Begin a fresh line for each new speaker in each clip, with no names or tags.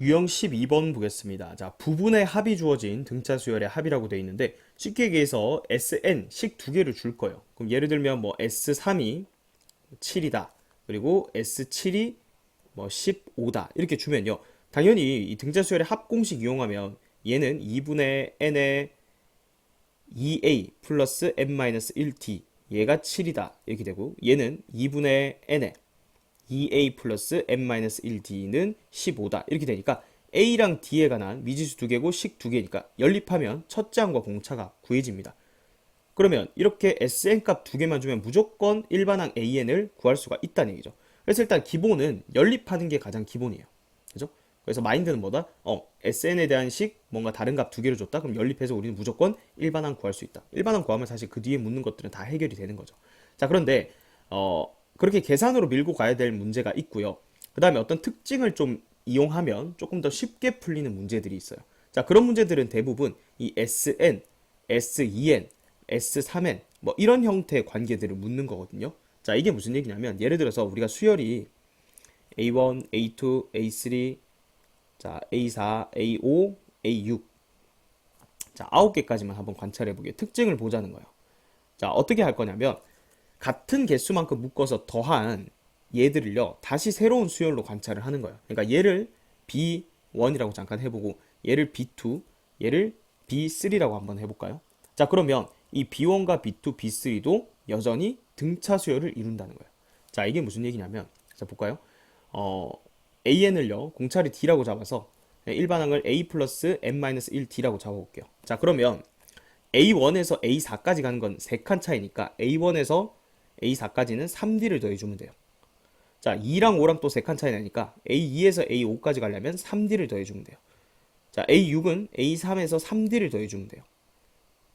유형 12번 보겠습니다. 자, 부분의 합이 주어진 등차 수열의 합이라고 되어 있는데 쉽게 얘기해서 SN씩 두 개를 줄 거예요. 그럼 예를 들면 뭐 S3이 7이다. 그리고 S7이 뭐 15다. 이렇게 주면요. 당연히 이 등차 수열의 합 공식 이용하면 얘는 2분의 n의 2a 플러스 n-1t 얘가 7이다. 이렇게 되고 얘는 2분의 n의 2a 플러스 n-1d는 15다. 이렇게 되니까 a랑 d에 관한 미지수 두 개고 식 두 개니까 연립하면 첫째 항과 공차가 구해집니다. 그러면 이렇게 SN 값 두 개만 주면 무조건 일반항 AN을 구할 수가 있다는 얘기죠. 그래서 일단 기본은 연립하는 게 가장 기본이에요. 그죠? 그래서 마인드는 뭐다? SN에 대한 식 뭔가 다른 값 두 개를 줬다? 그럼 연립해서 우리는 무조건 일반항 구할 수 있다. 일반항 구하면 사실 그 뒤에 묻는 것들은 다 해결이 되는 거죠. 자, 그런데 그렇게 계산으로 밀고 가야 될 문제가 있고요. 그 다음에 어떤 특징을 좀 이용하면 조금 더 쉽게 풀리는 문제들이 있어요. 자, 그런 문제들은 대부분 이 SN, SEN, S3N 뭐 이런 형태의 관계들을 묻는 거거든요. 자, 이게 무슨 얘기냐면 예를 들어서 우리가 수열이 A1, A2, A3, 자, A4, A5, A6 자, 9개까지만 한번 관찰해 보게 특징을 보자는 거예요. 자, 어떻게 할 거냐면 같은 개수만큼 묶어서 더한 얘들을요 다시 새로운 수열로 관찰을 하는 거예요. 그러니까 얘를 B1이라고 잠깐 해보고 얘를 B2, 얘를 B3라고 한번 해볼까요? 자, 그러면 이 B1과 B2, B3도 여전히 등차 수열을 이룬다는 거예요. 자, 이게 무슨 얘기냐면 자, 볼까요? AN을요 공차를 D라고 잡아서 일반항을 A 플러스 N-1D라고 잡아볼게요. 자, 그러면 A1에서 A4까지 가는 건 3칸 차이니까 A1에서 A4까지는 3D를 더해주면 돼요. 자, 2랑 5랑 또 3칸 차이 나니까 A2에서 A5까지 가려면 3D를 더해주면 돼요. 자, A6은 A3에서 3D를 더해주면 돼요.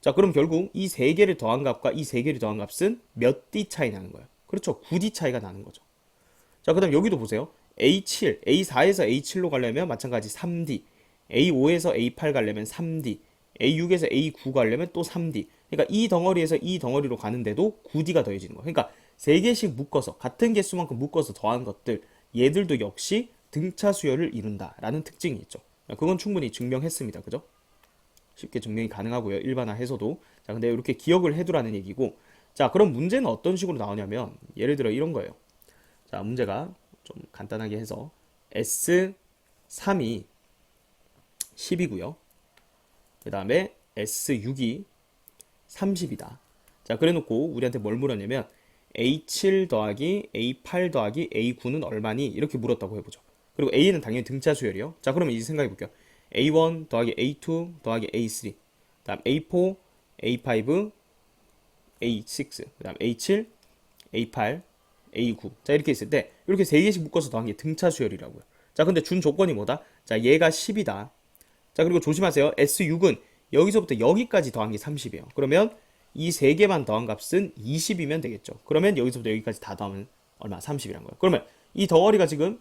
자, 그럼 결국 이 3개를 더한 값과 이 3개를 더한 값은 몇 D 차이 나는 거예요? 그렇죠. 9D 차이가 나는 거죠. 자, 그 다음 여기도 보세요. A7, A4에서 A7로 가려면 마찬가지 3D, A5에서 A8 가려면 3D, A6에서 A9 가려면 또 3D. 그러니까 이 덩어리에서 이 덩어리로 가는데도 9D가 더해지는 거예요. 그러니까 3개씩 묶어서 같은 개수만큼 묶어서 더한 것들 얘들도 역시 등차 수열을 이룬다라는 특징이 있죠. 그건 충분히 증명했습니다. 그죠? 쉽게 증명이 가능하고요. 일반화해서도. 자, 근데 이렇게 기억을 해두라는 얘기고. 자, 그럼 문제는 어떤 식으로 나오냐면 예를 들어 이런 거예요. 자, 문제가 좀 간단하게 해서 S3이 10이고요. 그 다음에 S6이 30이다. 자, 그래 놓고 우리한테 뭘 물었냐면 A7 더하기 A8 더하기 A9는 얼마니? 이렇게 물었다고 해보죠. 그리고 A는 당연히 등차 수열이요. 자, 그러면 이제 생각해 볼게요. A1 더하기 A2 더하기 A3 다음 A4, A5, A6 그 다음 A7, A8, A9 자, 이렇게 있을 때 이렇게 세 개씩 묶어서 더한 게 등차 수열이라고요. 자, 근데 준 조건이 뭐다? 자, 얘가 10이다. 자, 그리고 조심하세요. S6은 여기서부터 여기까지 더한 게 30이에요. 그러면 이 세 개만 더한 값은 20이면 되겠죠. 그러면 여기서부터 여기까지 다 더하면 얼마? 30이란 거예요. 그러면 이 덩어리가 지금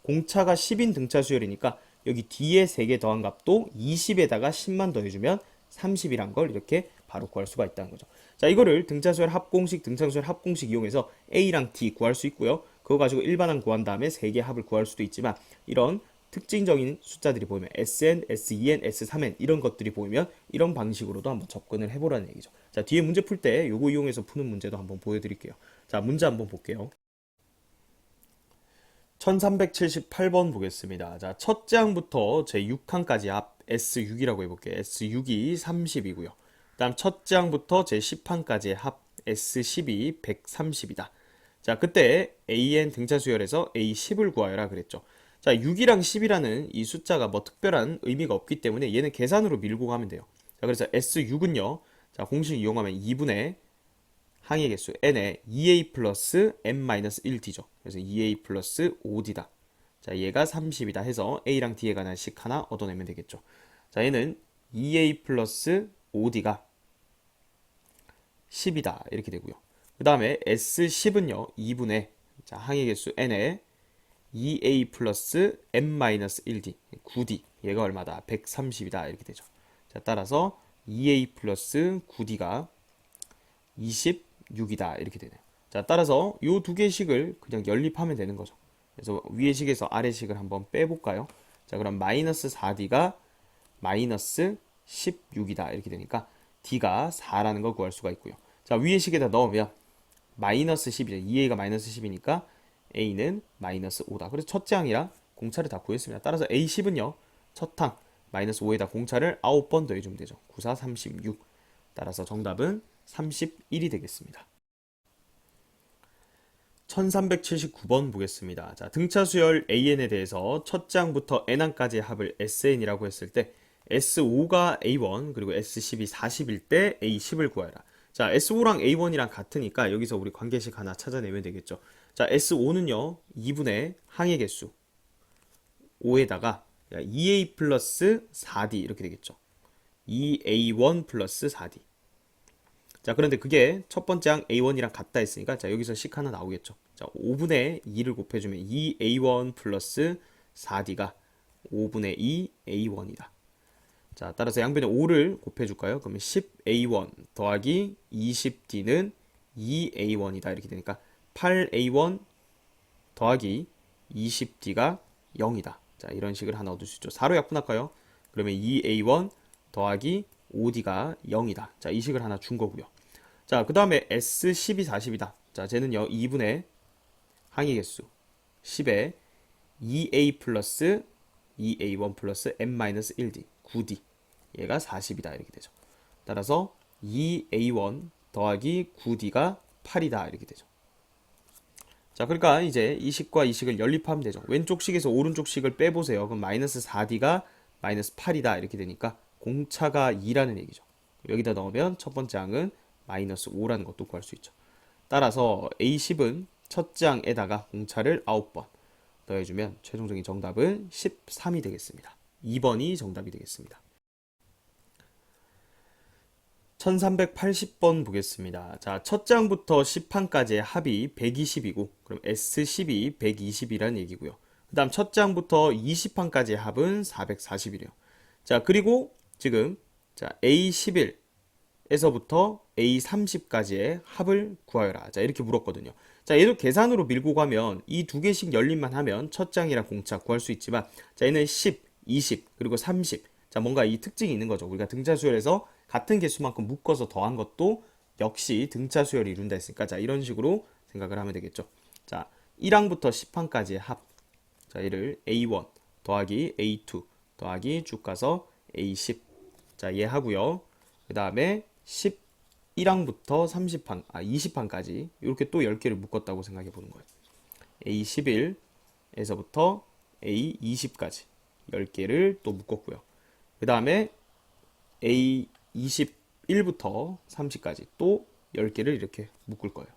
공차가 10인 등차 수열이니까 여기 뒤에 3개 더한 값도 20에다가 10만 더해주면 30이란 걸 이렇게 바로 구할 수가 있다는 거죠. 자, 이거를 등차 수열 합공식, 등차 수열 합공식 이용해서 A랑 D 구할 수 있고요. 그거 가지고 일반항 구한 다음에 3개 합을 구할 수도 있지만 이런 특징적인 숫자들이 보이면 SN, SEN, S3N 이런 것들이 보이면 이런 방식으로도 한번 접근을 해보라는 얘기죠. 자, 뒤에 문제 풀 때 요거 이용해서 푸는 문제도 한번 보여드릴게요. 자, 문제 한번 볼게요. 1378번 보겠습니다. 자, 첫째 항부터 제 6항까지 앞 S6이라고 해볼게요. S6이 30이고요. 그 다음 첫째 항부터 제 10항까지의 합 S10이 130이다. 자, 그때 AN 등차 수열에서 A10을 구하여라 그랬죠. 자, 6이랑 10이라는 이 숫자가 뭐 특별한 의미가 없기 때문에 얘는 계산으로 밀고 가면 돼요. 자, 그래서 S6은요. 자, 공식 이용하면 2분의 항의 개수 n에 2a 플러스 n-1d죠. 그래서 2a 플러스 5d다. 자, 얘가 30이다 해서 a랑 d에 관한 식 하나 얻어내면 되겠죠. 자, 얘는 2a 플러스 5d가 10이다. 이렇게 되고요. 그 다음에 S10은요. 2분의 자, 항의 개수 n에 2a 플러스 n-1d 9d 얘가 얼마다? 130이다. 이렇게 되죠. 자, 따라서 2a 플러스 9d가 26이다 이렇게 되네요. 자, 따라서 이 두 개의 식을 그냥 연립하면 되는 거죠. 그래서 위의 식에서 아래 식을 한번 빼볼까요? 자, 그럼 마이너스 4D가 마이너스 16이다. 이렇게 되니까 D가 4라는 걸 구할 수가 있고요. 자, 위에 식에다 넣으면 마이너스 10이죠. 2A가 마이너스 10이니까 A는 마이너스 5다. 그래서 첫째 항이랑 공차를 다 구했습니다. 따라서 A10은요. 첫 항 마이너스 5에다 공차를 9번 더해주면 되죠. 9, 4, 36. 따라서 정답은 31이 되겠습니다. 1379번 보겠습니다. 자, 등차 수열 AN에 대해서 첫째 항부터 N항까지의 합을 SN이라고 했을 때 S5가 A1 그리고 S10이 40일 때 A10을 구하라. 자, S5랑 A1이랑 같으니까 여기서 우리 관계식 하나 찾아내면 되겠죠. 자, S5는요 2분의 항의 개수 5에다가 2A 플러스 4D 이렇게 되겠죠. 2A1 플러스 4D. 자, 그런데 그게 첫 번째 항 A1이랑 같다 했으니까 자, 여기서 식 하나 나오겠죠. 자, 5분의 2를 곱해주면 2A1 플러스 4D가 5분의 2 A1이다. 자, 따라서 양변에 5를 곱해줄까요? 그러면 10A1 더하기 20D는 2A1이다. 이렇게 되니까 8A1 더하기 20D가 0이다. 자, 이런 식을 하나 얻을 수 있죠. 4로 약분할까요? 그러면 2A1 더하기 5D가 0이다. 자, 이 식을 하나 준 거고요. 자, 그 다음에 S12, 40이다. 자, 쟤는요, 2분의 항의 개수 10에 2A 플러스 2A1 플러스 M-1D 9D 얘가 40이다. 이렇게 되죠. 따라서 2A1 더하기 9D가 8이다. 이렇게 되죠. 자, 그러니까 이제 이 식과 이 식을 연립하면 되죠. 왼쪽 식에서 오른쪽 식을 빼보세요. 그럼 마이너스 4D가 마이너스 8이다. 이렇게 되니까 공차가 2라는 얘기죠. 여기다 넣으면 첫 번째 항은 마이너스 5라는 것도 구할 수 있죠. 따라서 A10은 첫째 항에다가 공차를 9번 더해주면 최종적인 정답은 13이 되겠습니다. 2번이 정답이 되겠습니다. 1380번 보겠습니다. 자, 첫째 항부터 10항까지의 합이 120이고 그럼 S10이 120이라는 얘기고요. 그 다음 첫째 항부터 20항까지의 합은 440이래요. 자, 그리고 지금 자, A11에서부터 A30까지의 합을 구하여라. 자, 이렇게 물었거든요. 자, 얘도 계산으로 밀고 가면 이 두 개씩 열림만 하면 첫 장이랑 공차 구할 수 있지만 자, 얘는 10, 20, 그리고 30. 자, 뭔가 이 특징이 있는 거죠. 우리가 등차 수열에서 같은 개수만큼 묶어서 더한 것도 역시 등차 수열을 이룬다 했으니까 자, 이런 식으로 생각을 하면 되겠죠. 자, 1항부터 10항까지의 합. 자, 얘를 A1 더하기 A2 더하기 쭉 가서 A10. 자, 얘 하고요. 그 다음에 11항부터 30항, 20항까지 이렇게 또 10개를 묶었다고 생각해 보는 거예요. A11에서부터 A20까지 10개를 또 묶었고요. 그 다음에 A21부터 30까지 또 10개를 이렇게 묶을 거예요.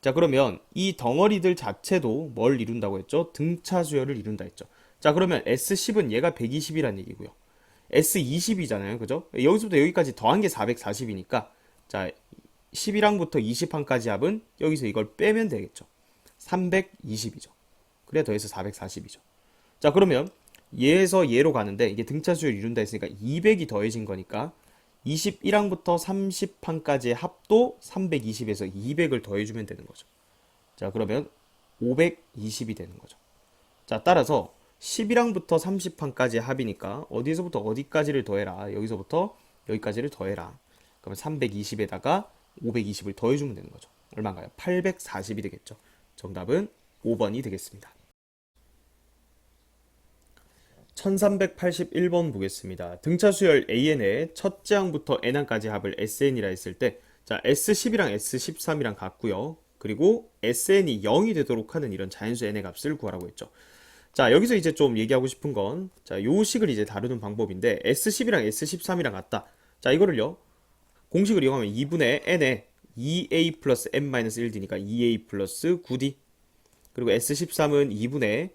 자, 그러면 이 덩어리들 자체도 뭘 이룬다고 했죠? 등차 수열을 이룬다 했죠. 자, 그러면 S10은 얘가 120이란 얘기고요. S20이잖아요. 그죠? 여기서부터 여기까지 더한 게 440이니까 자, 11항부터 20항까지 합은 여기서 이걸 빼면 되겠죠. 320이죠. 그래 더해서 440이죠. 자, 그러면 얘에서 얘로 가는데 이게 등차 수열 이룬다 했으니까 200이 더해진 거니까 21항부터 30항까지의 합도 320에서 200을 더해주면 되는 거죠. 자, 그러면 520이 되는 거죠. 자, 따라서 11항부터 30항까지의 합이니까 어디에서부터 어디까지를 더해라. 여기서부터 여기까지를 더해라. 그러면 320에다가 520을 더해주면 되는 거죠. 얼마인가요? 840이 되겠죠. 정답은 5번이 되겠습니다. 1381번 보겠습니다. 등차 수열 AN의 첫째 항부터 N항까지 합을 SN이라 했을 때 자, S10이랑 S13이랑 같고요. 그리고 SN이 0이 되도록 하는 이런 자연수 N의 값을 구하라고 했죠. 자, 여기서 이제 좀 얘기하고 싶은 건 자, 요 식을 이제 다루는 방법인데 S10이랑 S13이랑 같다. 자, 이거를요. 공식을 이용하면 2분의 N에 2A 플러스 M-1D니까 2A 플러스 9D 그리고 S13은 2분의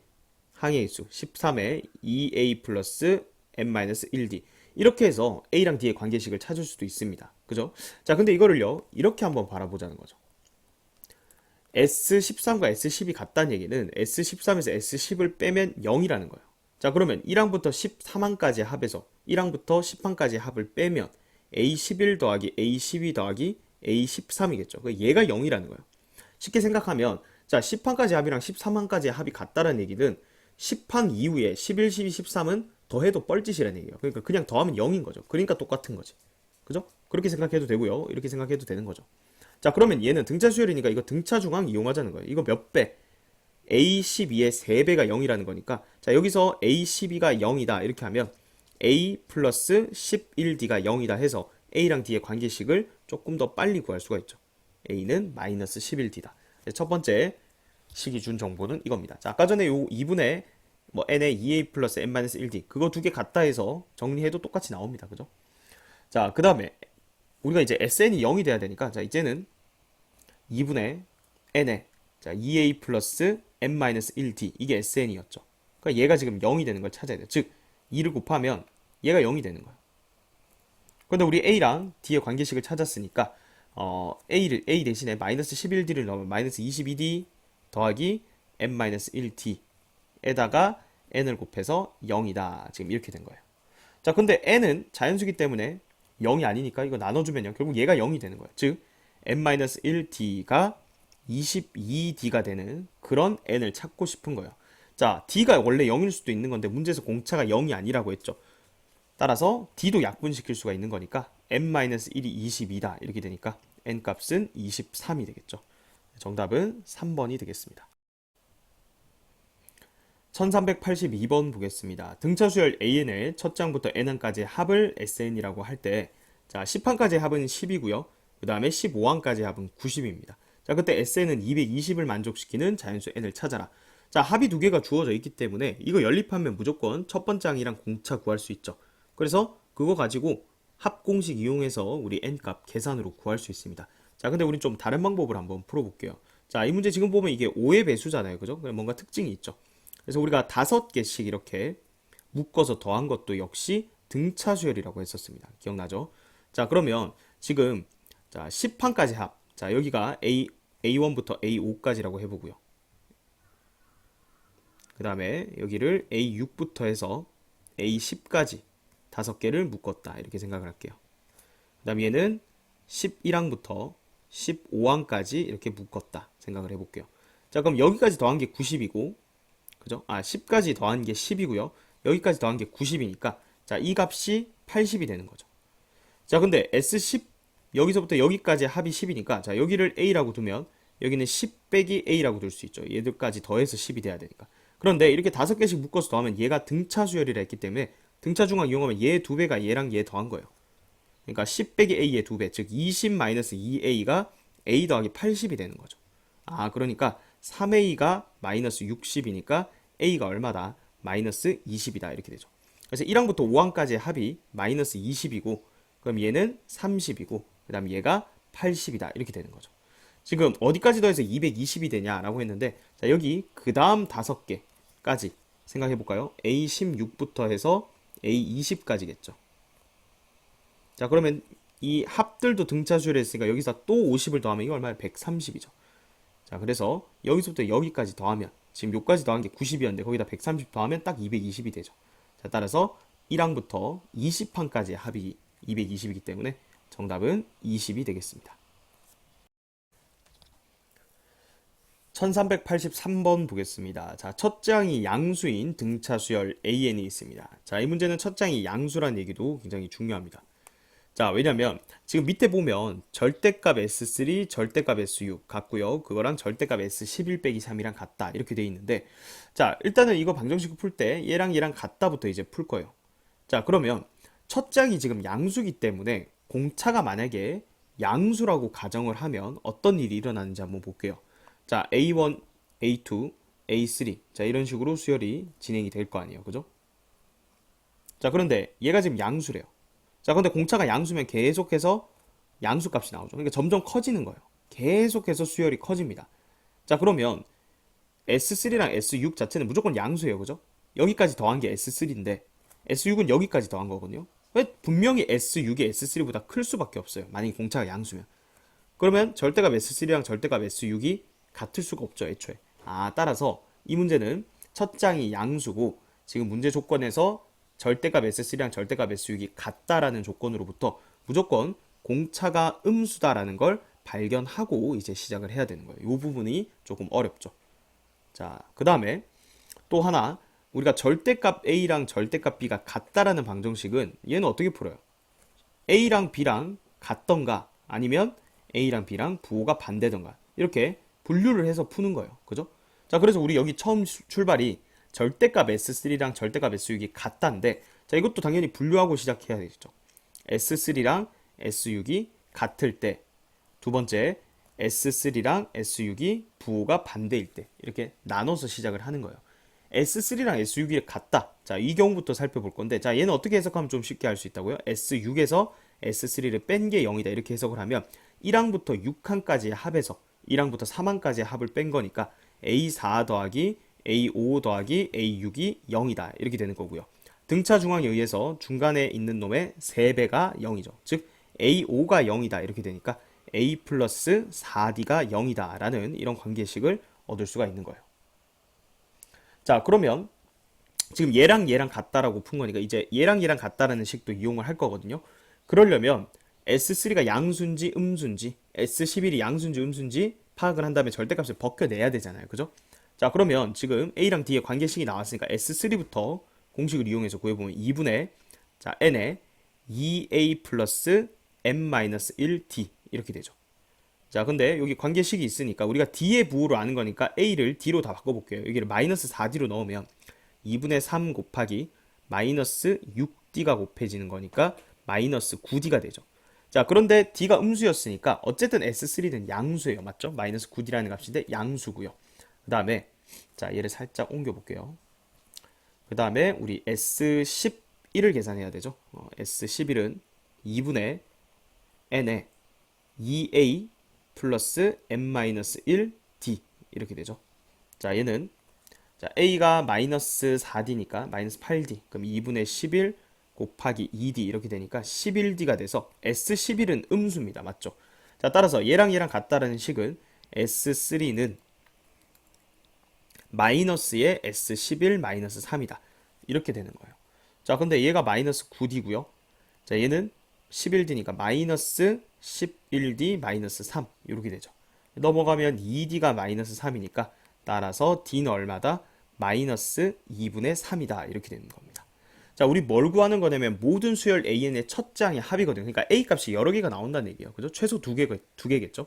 항의 수 13에 2A 플러스 M-1D 이렇게 해서 A랑 D의 관계식을 찾을 수도 있습니다. 그죠? 자, 근데 이거를요. 이렇게 한번 바라보자는 거죠. S13과 S10이 같다는 얘기는 S13에서 S10을 빼면 0이라는 거예요. 자, 그러면 1항부터 13항까지의 합에서 1항부터 10항까지의 합을 빼면 A11 더하기 A12 더하기 A13이겠죠. 얘가 0이라는 거예요. 쉽게 생각하면 자, 10항까지 합이랑 13항까지의 합이 같다는 얘기는 10항 이후에 11, 12, 13은 더해도 뻘짓이라는 얘기예요. 그러니까 그냥 더하면 0인 거죠. 그러니까 똑같은 거지. 그죠? 그렇게 생각해도 되고요. 이렇게 생각해도 되는 거죠. 자, 그러면 얘는 등차 수열이니까 이거 등차 중앙 이용하자는 거예요. 이거 몇 배? A12의 3배가 0이라는 거니까, 자, 여기서 A12가 0이다 이렇게 하면 A 플러스 11D가 0이다 해서 A랑 D의 관계식을 조금 더 빨리 구할 수가 있죠. A는 마이너스 11D다. 첫 번째 식이 준 정보는 이겁니다. 자, 아까 전에 요 2분의 뭐 n의 2a 플러스 n 마이너스 1d 그거 두 개 같다 해서 정리해도 똑같이 나옵니다. 그죠? 자, 그 다음에 우리가 이제 sn이 0이 돼야 되니까, 자, 이제는 2분의 n의, 자, 2a 플러스 n 마이너스 1d 이게 sn이었죠. 그러니까 얘가 지금 0이 되는 걸 찾아야 돼요. 즉 2를 곱하면 얘가 0이 되는 거예요. 그런데 우리 a랑 d의 관계식을 찾았으니까 a 대신에 마이너스 11d를 넣으면 마이너스 22d 더하기 n 마이너스 1d에다가 n을 곱해서 0이다. 지금 이렇게 된 거예요. 자, 근데 n은 자연수기 때문에 0이 아니니까 이거 나눠주면요, 결국 얘가 0이 되는 거예요. 즉 n-1d가 22d가 되는 그런 n을 찾고 싶은 거예요. 자, d가 원래 0일 수도 있는 건데 문제에서 공차가 0이 아니라고 했죠. 따라서 d도 약분시킬 수가 있는 거니까 n-1이 22다 이렇게 되니까 n 값은 23이 되겠죠. 정답은 3번이 되겠습니다. 1382번 보겠습니다. 등차수열 AN의 첫 장부터 N항까지의 합을 SN이라고 할 때, 자, 10항까지의 합은 10이고요. 그 다음에 15항까지의 합은 90입니다. 자, 그때 SN은 220을 만족시키는 자연수 N을 찾아라. 자, 합이 두 개가 주어져 있기 때문에 이거 연립하면 무조건 첫 번째 항이랑 공차 구할 수 있죠. 그래서 그거 가지고 합공식 이용해서 우리 N 값 계산으로 구할 수 있습니다. 자, 근데 우린 좀 다른 방법을 한번 풀어볼게요. 자, 이 문제 지금 보면 이게 5의 배수잖아요. 그죠? 뭔가 특징이 있죠. 그래서 우리가 5개씩 이렇게 묶어서 더한 것도 역시 등차수열이라고 했었습니다. 기억나죠? 자, 그러면 지금 자, 10항까지 합. 자, 여기가 A1부터 A5까지라고 해보고요. 그 다음에 여기를 A6부터 해서 A10까지 5개를 묶었다. 이렇게 생각을 할게요. 그 다음에 얘는 11항부터 15항까지 이렇게 묶었다. 생각을 해볼게요. 자, 그럼 여기까지 더한 게 90이고, 그죠? 10까지 더한 게 10이고요. 여기까지 더한 게 90이니까, 자, 이 값이 80이 되는 거죠. 자, 근데 S10, 여기서부터 여기까지 합이 10이니까, 자, 여기를 A라고 두면, 여기는 10 빼기 A라고 둘 수 있죠. 얘들까지 더해서 10이 돼야 되니까. 그런데 이렇게 5개씩 묶어서 더하면 얘가 등차수열이라 했기 때문에, 등차중앙 이용하면 얘 2배가 얘랑 얘 더한 거예요. 그러니까 10 빼기 A의 2배, 즉 20-2A가 A 더하기 80이 되는 거죠. 그러니까 3A가 마이너스 60이니까 A가 얼마다? 마이너스 20이다. 이렇게 되죠. 그래서 1항부터 5항까지의 합이 마이너스 20이고, 그럼 얘는 30이고, 그 다음 얘가 80이다. 이렇게 되는 거죠. 지금 어디까지 더해서 220이 되냐라고 했는데, 자, 여기 그 다음 5개까지 생각해 볼까요? A16부터 해서 A20까지겠죠. 자, 그러면 이 합들도 등차수열을 했으니까 여기서 또 50을 더하면 이거 얼마야? 130이죠. 자, 그래서 여기서부터 여기까지 더하면 지금 여기까지 더한 게 90이었는데 거기다 130 더하면 딱 220이 되죠. 자, 따라서 1항부터 20항까지의 합이 220이기 때문에 정답은 20이 되겠습니다. 1383번 보겠습니다. 자, 첫 장이 양수인 등차수열 AN이 있습니다. 자, 이 문제는 첫 장이 양수란 얘기도 굉장히 중요합니다. 자, 왜냐면 지금 밑에 보면 절대값 S3, 절대값 S6 같고요. 그거랑 절대값 S11 빼기 3이랑 같다. 이렇게 돼 있는데, 자, 일단은 이거 방정식을 풀 때 얘랑 얘랑 같다부터 이제 풀 거예요. 자, 그러면 첫 장이 지금 양수기 때문에 공차가 만약에 양수라고 가정을 하면 어떤 일이 일어나는지 한번 볼게요. 자, A1, A2, A3. 자, 이런 식으로 수열이 진행이 될 거 아니에요. 그죠? 자, 그런데 얘가 지금 양수래요. 자, 근데 공차가 양수면 계속해서 양수 값이 나오죠. 그러니까 점점 커지는 거예요. 계속해서 수열이 커집니다. 자, 그러면 S3랑 S6 자체는 무조건 양수예요. 그죠? 여기까지 더한 게 S3인데 S6은 여기까지 더한 거거든요. 왜 분명히 S6이 S3보다 클 수밖에 없어요. 만약에 공차가 양수면. 그러면 절대값 S3랑 절대값 S6이 같을 수가 없죠. 애초에. 따라서 이 문제는 첫 장이 양수고 지금 문제 조건에서 절대값 S3랑 절대값 S6이 같다라는 조건으로부터 무조건 공차가 음수다라는 걸 발견하고 이제 시작을 해야 되는 거예요. 이 부분이 조금 어렵죠. 자, 그 다음에 또 하나 우리가 절대값 A랑 절대값 B가 같다라는 방정식은 얘는 어떻게 풀어요? A랑 B랑 같던가 아니면 A랑 B랑 부호가 반대던가 이렇게 분류를 해서 푸는 거예요. 그죠? 자, 그래서 우리 여기 처음 출발이 절대값 S3랑 절대값 S6이 같다인데 자, 이것도 당연히 분류하고 시작해야 되겠죠. S3랑 S6이 같을 때, 두 번째 S3랑 S6이 부호가 반대일 때 이렇게 나눠서 시작을 하는 거예요. S3랑 S6이 같다. 자, 이 경우부터 살펴볼 건데, 자, 얘는 어떻게 해석하면 좀 쉽게 할 수 있다고요? S6에서 S3를 뺀 게 0이다. 이렇게 해석을 하면 1항부터 6항까지의 합에서 1항부터 3항까지의 합을 뺀 거니까 A4 더하기 A5 더하기 A6이 0이다. 이렇게 되는 거고요. 등차 중앙에 의해서 중간에 있는 놈의 3배가 0이죠. 즉 A5가 0이다. 이렇게 되니까 A 플러스 4D가 0이다. 라는 이런 관계식을 얻을 수가 있는 거예요. 자, 그러면 지금 얘랑 얘랑 같다라고 푼 거니까 이제 얘랑 얘랑 같다라는 식도 이용을 할 거거든요. 그러려면 S3가 양수인지 음수인지 S11이 양수인지 음수인지 파악을 한 다음에 절대값을 벗겨내야 되잖아요. 그죠? 자, 그러면 지금 A랑 D의 관계식이 나왔으니까 S3부터 공식을 이용해서 구해보면 2분의 자, n에 2A 플러스 n-1D 이렇게 되죠. 자, 근데 여기 관계식이 있으니까 우리가 D의 부호로 아는 거니까 A를 D로 다 바꿔볼게요. 여기를 마이너스 4D로 넣으면 2분의 3 곱하기 마이너스 6D가 곱해지는 거니까 마이너스 9D가 되죠. 자, 그런데 D가 음수였으니까 어쨌든 S3는 양수예요. 맞죠? 마이너스 9D라는 값인데 양수고요. 그 다음에 자, 얘를 살짝 옮겨볼게요. 그 다음에 우리 S11을 계산해야 되죠. S11은 2분의 n에 2A 플러스 n-1D 이렇게 되죠. 자, 얘는 자, A가 마이너스 4D니까 마이너스 8D 그럼 2분의 11 곱하기 2D 이렇게 되니까 11D가 돼서 S11은 음수입니다. 맞죠? 자, 따라서 얘랑 얘랑 같다라는 식은 S3는 마이너스의 S11 마이너스 3이다. 이렇게 되는 거예요. 자, 근데 얘가 마이너스 9D고요. 자, 얘는 11D니까 마이너스 11D 마이너스 3 이렇게 되죠. 넘어가면 2D가 마이너스 3이니까 따라서 D는 얼마다? 마이너스 2분의 3이다. 이렇게 되는 겁니다. 자, 우리 뭘 구하는 거냐면 모든 수열 AN의 첫 장의 합이거든요. 그러니까 A 값이 여러 개가 나온다는 얘기예요. 그죠? 최소 두 개겠죠?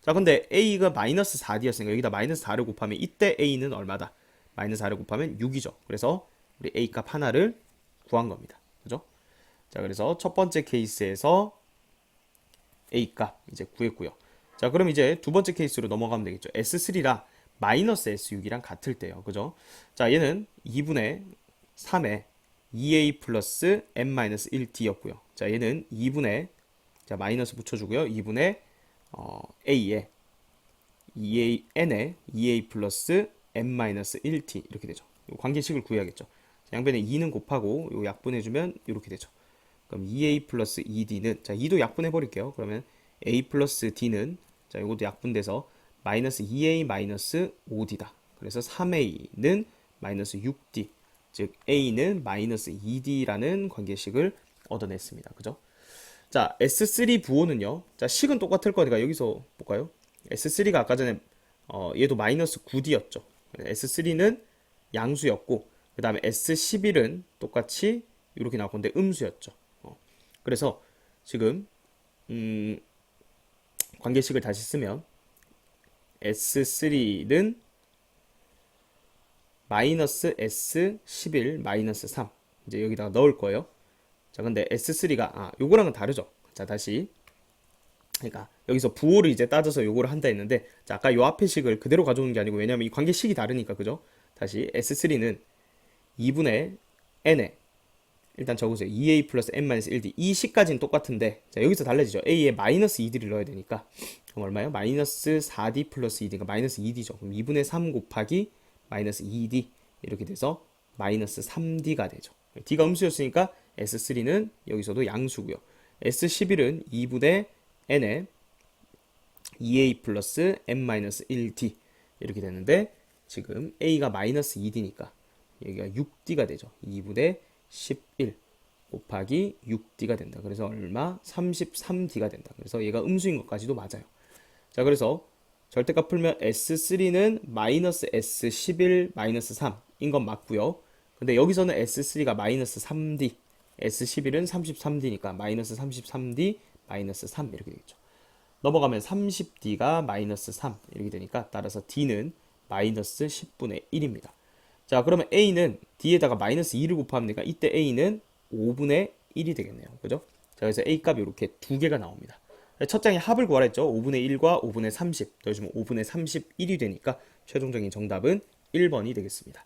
자, 근데 A가 마이너스 4D였으니까 여기다 마이너스 4를 곱하면 이때 A는 얼마다? 마이너스 4를 곱하면 6이죠. 그래서 우리 A 값 하나를 구한 겁니다. 그죠? 자, 그래서 첫 번째 케이스에서 A 값 이제 구했고요. 자, 그럼 이제 두 번째 케이스로 넘어가면 되겠죠. S3라 마이너스 S6이랑 같을 때요. 그죠? 자, 얘는 2분의 3에 2A 플러스 n-1D였고요. 자, 얘는 2분의 자, 마이너스 붙여주고요. 2분의 A에 2A, N에 2A 플러스 n-1T 이렇게 되죠. 관계식을 구해야겠죠. 양변에 2는 곱하고 요 약분해주면 이렇게 되죠. 그럼 2A 플러스 2D는 자, 2도 약분해 버릴게요. 그러면 A 플러스 D는 자, 이것도 약분돼서 마이너스 2A 마이너스 5D다. 그래서 3A는 마이너스 6D 즉 A는 마이너스 2D라는 관계식을 얻어냈습니다. 그죠? 자, S3 부호는요. 자, 식은 똑같을 거니까 여기서 볼까요? S3가 아까 전에 얘도 마이너스 9D였죠. S3는 양수였고 그 다음에 S11은 똑같이 이렇게 나올 건데 음수였죠. 그래서 지금 관계식을 다시 쓰면 S3는 마이너스 S11 마이너스 3 이제 여기다가 넣을 거예요. 자, 근데 S3가 요거랑은 다르죠. 자, 다시 그러니까 여기서 부호를 이제 따져서 요거를 한다 했는데 자, 아까 요 앞에 식을 그대로 가져오는 게 아니고 왜냐면 이 관계식이 다르니까 그죠? 다시 S3는 2분의 n에 일단 적으세요. 2A 플러스 n-1D 이 식까지는 똑같은데 자, 여기서 달라지죠. A에 마이너스 2D를 넣어야 되니까 그럼 얼마예요? 마이너스 4D 플러스 2D가 마이너스 2D죠. 그럼 2분의 3 곱하기 마이너스 2D 이렇게 돼서 마이너스 3D가 되죠. D가 음수였으니까 S3는 여기서도 양수고요. S11은 2분의 n에 2A 플러스 n-1D 이렇게 되는데 지금 A가 마이너스 2D니까 여기가 6D가 되죠. 2분의 11 곱하기 6D가 된다. 그래서 얼마? 33D가 된다. 그래서 얘가 음수인 것까지도 맞아요. 자, 그래서 절대값 풀면 S3는 마이너스 S11 마이너스 3인 건 맞고요. 근데 여기서는 S3가 마이너스 3D, S11은 33D니까 마이너스 33D, 마이너스 3 이렇게 되겠죠. 넘어가면 30D가 마이너스 3 이렇게 되니까 따라서 D는 마이너스 10분의 1입니다. 자, 그러면 A는 D에다가 마이너스 2를 곱합니까? 이때 A는 5분의 1이 되겠네요. 그죠? 자, 그래서 A 값이 이렇게 두 개가 나옵니다. 첫 장에 합을 구하라 했죠. 5분의 1과 5분의 30 더해주면 5분의 31이 되니까 최종적인 정답은 1번이 되겠습니다.